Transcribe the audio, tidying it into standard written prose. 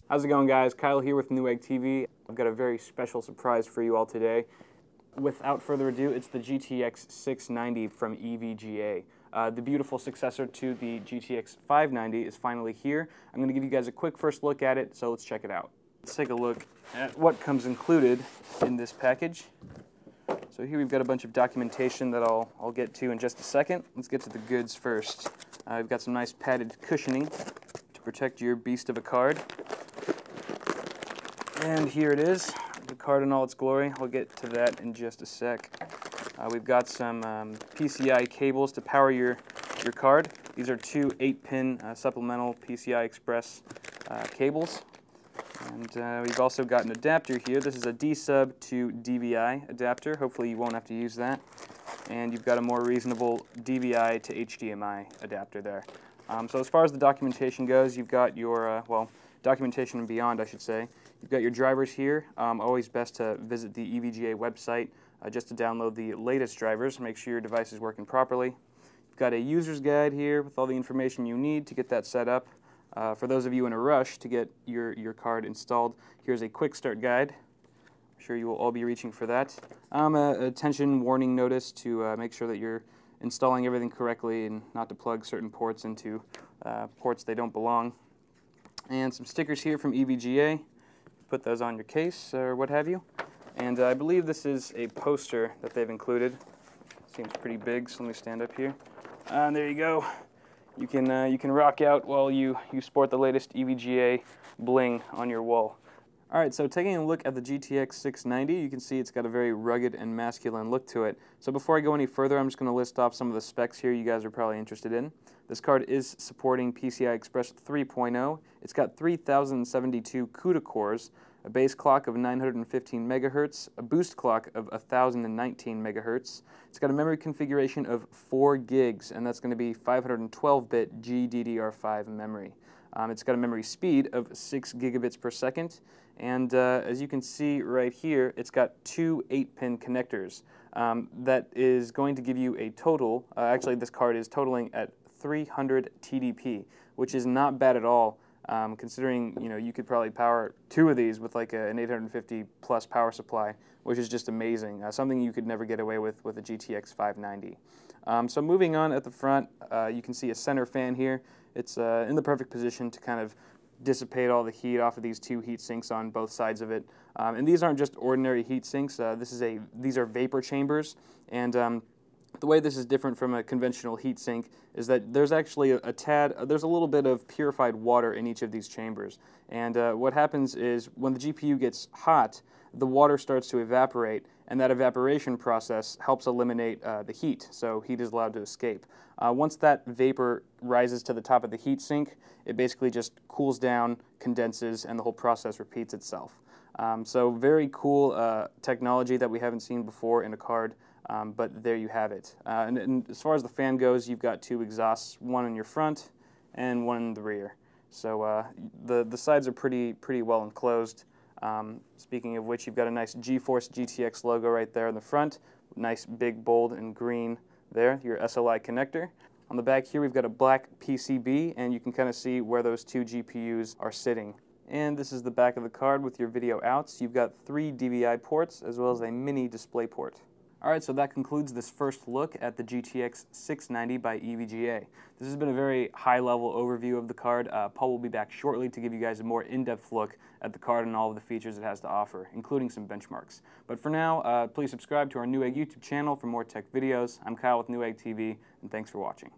How's it going, guys? Kyle here with Newegg TV. I've got a very special surprise for you all today. Without further ado, it's the GTX 690 from EVGA. The beautiful successor to the GTX 590 is finally here. I'm going to give you guys a quick first look at it, so let's check it out. Let's take a look at what comes included in this package. So here we've got a bunch of documentation that I'll get to in just a second. Let's get to the goods first. We've got some nice padded cushioning to protect your beast of a card. And here it is, the card in all its glory. I'll get to that in just a sec. We've got some PCI cables to power your card. These are two 8-pin supplemental PCI Express cables. And we've also got an adapter here. This is a D-sub to DVI adapter. Hopefully you won't have to use that. And you've got a more reasonable DVI to HDMI adapter there. So as far as the documentation goes, you've got your, well, documentation and beyond, I should say. You've got your drivers here. Always best to visit the EVGA website just to download the latest drivers. Make sure your device is working properly. You've got a user's guide here with all the information you need to get that set up. For those of you in a rush to get your card installed, here's a quick start guide. I'm sure you will all be reaching for that. Attention warning notice to make sure that you're installing everything correctly and not to plug certain ports into ports they don't belong. And some stickers here from EVGA. Put those on your case or what have you. And I believe this is a poster that they've included. Seems pretty big, so let me stand up here. And there you go. You can rock out while you sport the latest EVGA bling on your wall. All right, so taking a look at the GTX 690, you can see it's got a very rugged and masculine look to it. So before I go any further, I'm just going to list off some of the specs here you guys are probably interested in. This card is supporting PCI Express 3.0. It's got 3072 CUDA cores, a base clock of 915 megahertz, a boost clock of 1019 megahertz. It's got a memory configuration of 4 gigs, and that's going to be 512-bit GDDR5 memory. It's got a memory speed of 6 gigabits per second, and as you can see right here, it's got two 8-pin connectors. That is going to give you a total, actually this card is totaling at 300 TDP, which is not bad at all. Considering you could probably power 2 of these with like an 850 plus power supply, which is just amazing. Something you could never get away with a GTX 590. So moving on at the front, you can see a center fan here. It's in the perfect position to kind of dissipate all the heat off of these two heat sinks on both sides of it. And these aren't just ordinary heat sinks. These are vapor chambers, and the way this is different from a conventional heat sink is that there's actually there's a little bit of purified water in each of these chambers. And what happens is when the GPU gets hot, the water starts to evaporate, and that evaporation process helps eliminate the heat, so heat is allowed to escape. Once that vapor rises to the top of the heat sink, it basically just cools down, condenses, and the whole process repeats itself. So very cool technology that we haven't seen before in a card. But there you have it. And as far as the fan goes, you've got 2 exhausts, one in your front and one in the rear. So the sides are pretty well enclosed. Speaking of which, you've got a nice GeForce GTX logo right there in the front. Nice big, bold, and green there, your SLI connector. On the back here, we've got a black PCB, and you can kind of see where those 2 GPUs are sitting. And this is the back of the card with your video outs. You've got 3 DVI ports as well as a mini display port. Alright, so that concludes this first look at the GTX 690 by EVGA. This has been a very high-level overview of the card. Paul will be back shortly to give you guys a more in-depth look at the card and all of the features it has to offer, including some benchmarks. But for now, please subscribe to our Newegg YouTube channel for more tech videos. I'm Kyle with Newegg TV, and thanks for watching.